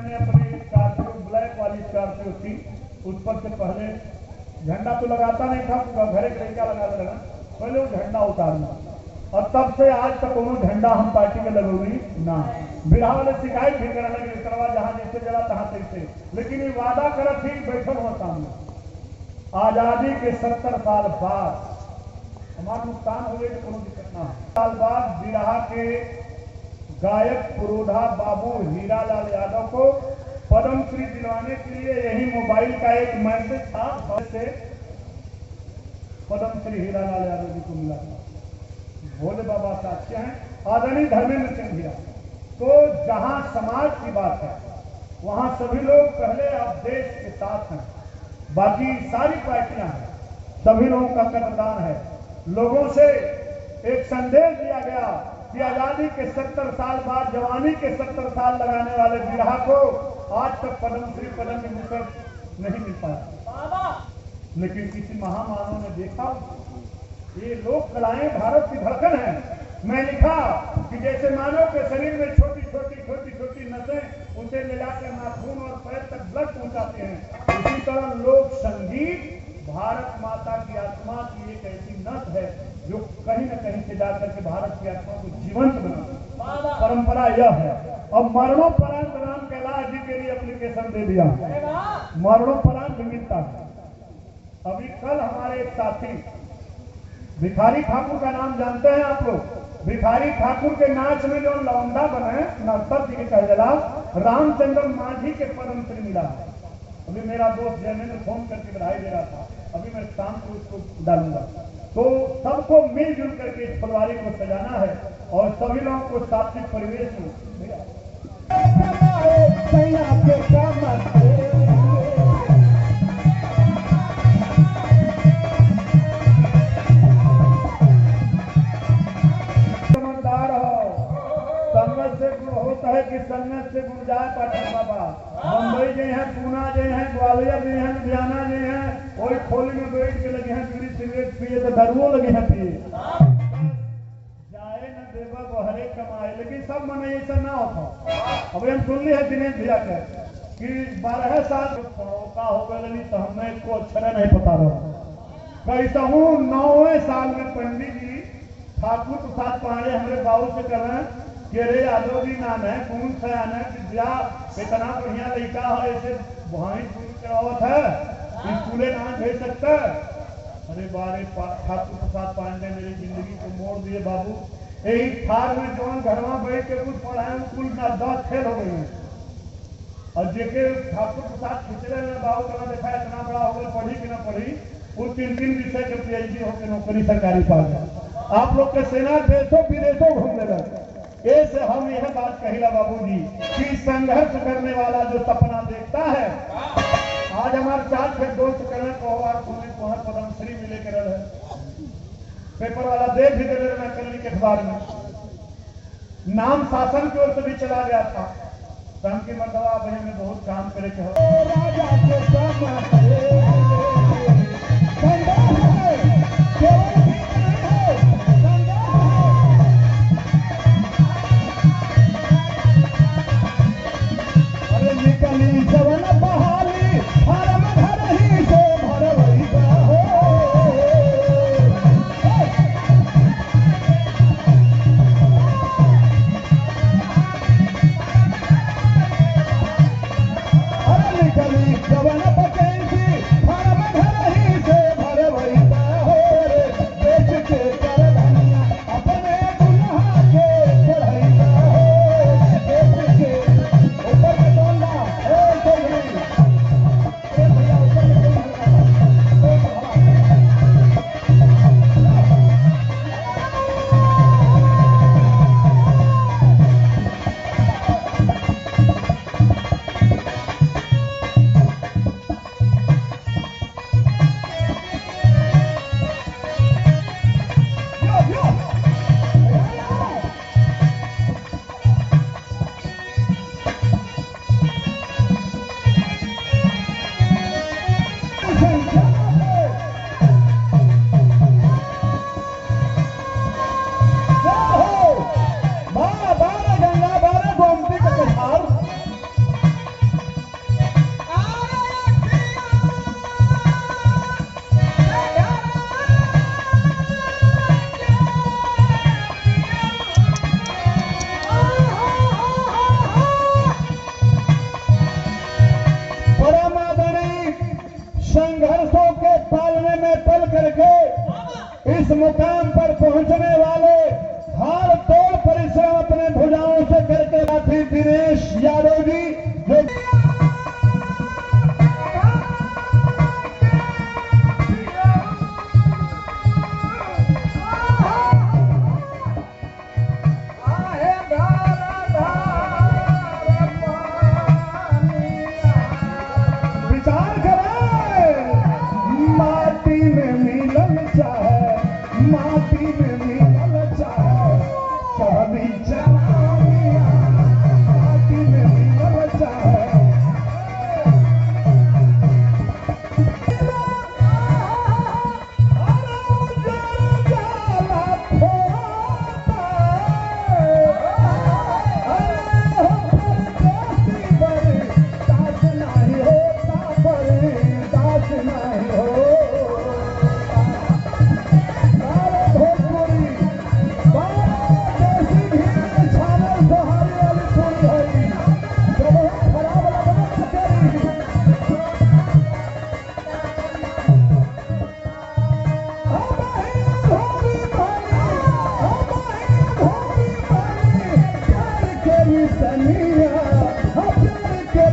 मैंने अपनी Scorpio black वाली स्कॉर्पियो थी, उस पर से पहले झंडा तो लगाता नहीं था, घरे के लड़का लगा देना, पहले वो झंडा उतारना। और तब से आज तक वो झंडा हम पार्टी में लगोगी ना। बिरहा वाले शिकायत भी करने लगे, करवा जहां जैसे जला तहां तैसे, लेकिन ये वादा करत थी बैठल हुआ सामने। आजादी के 70 साल बाद हमारा नुकसान हुए तो कोनो दिक्कत ना। साल बाद बिरहा के गायक पुरोधा बाबू हीरालाल यादव को पद्म श्री दिलवाने के लिए यही मोबाइल का एक मैसेज था, से पद्म श्री हीरालाल यादव जी को मिला था। भोले बाबा साक्ष्य हैं, आदरणीय धर्मेंद्र सिंह भैया। तो जहां समाज की बात है वहां सभी लोग पहले अब देश के साथ हैं, बाकी सारी पार्टियां हैं, सभी लोगों का कदरदान है। लोगों से एक संदेश दिया गया कि आजादी के 70 साल बाद जवानी के 70 साल लगाने वाले बिरहा को आज तक पद्मश्री पद्म विभूषण नहीं मिल पाया, लेकिन किसी महामानव ने देखा ये लोक कलाएं भारत की धड़कन है। मैं लिखा कि जैसे मानव के शरीर में छोटी छोटी नसें उसे ले जाकर नाखून और पैर तक ब्लड पहुंचाते हैं, उसी तरह लोक संगीत भारत माता की आत्मा की एक ऐसी नस है जो कहीं न कहीं से जाकर के भारत की आत्मा को जीवंत बनाती। परंपरा यह है। अब मरणोपरांत राम कैलाश जी के लिए एप्लीकेशन दे दिया, मरणोपरांत विविधता है। अभी कल हमारे एक साथी भिखारी ठाकुर का नाम जानते हैं आप लोग? भिखारी ठाकुर के नाच में जो लौंडा बने नरसर जी के कहला रामचंद्र मांझी के पद्मश्री मिला। अभी मेरा दोस्त जयमेंद्र फोन करके बधाई दे रहा था, अभी मैं शाम को उसको डालूंगा। तो सबको मिलजुल करके इस फुलवारी को सजाना है और सभी लोगों को सात्विक परिवेश में समझदार हो। संगत से गुण होता है कि संगत से गुण जाए पाठक बाबा। मुंबई गए हैं, पूना गए हैं, ग्वालियर गए हैं, लुधियाना गए हैं, वही खोली में बैठ के लगे हैं बीड़ी सिगरेट पिए तो दरुओं लगे हैं पिए। जाए न देवा बहरे कमाए, लेकिन सब मन ऐसा ना होता। अब हम सुन ली है दिनेश भैया के कि 12 साल का हो गए तो हमें इसको अक्षर नहीं पता रहा। कैसा हूँ 9वें साल में पंडित जी ठाकुर प्रसाद पांडे हमारे बाबू से कर रहे हैं कि अरे यादव जी नाम है कौन सा आना कि ब्याह इतना बढ़िया लड़का है, ऐसे वहां करावत है, स्कूले ना भेज सकता। अरे बारे ठाकुर प्रसाद पांडे मेरी जिंदगी को मोड़ दिए बाबू। यही थार में जो घरवा बैठ के कुछ पढ़ाए कुल ना 10 फेल हो गई। और जेके ठाकुर प्रसाद खिचड़े में बाबू कला देखा इतना बड़ा हो गया, पढ़ी कि ना पढ़ी, वो 3 विषय के PhD होकर नौकरी सरकारी पा गया। आप लोग के सेना देशों विदेशों घूमने लगे। ऐसे हम यह बात कहिला बाबूजी कि संघर्ष करने वाला जो सपना देखता है, आज हमारे 4 फिर दोस्त करें को वहां पद्मश्री मिले कर पेपर वाला देख भी दे रहा कल के अखबार में नाम शासन की ओर से भी चला गया था। संघ की मर्दवा बहन में बहुत काम करे के इस मुकाम पर पहुंचने वाले हार तोड़ परिश्रम अपने भुजाओं से करके साथी दिनेश यादव जी जो विचार करें, माटी में मिलन चाहे, माटी में मिलन चाहे, कभी चलिया माटी में मिलन चाहे। सनिया के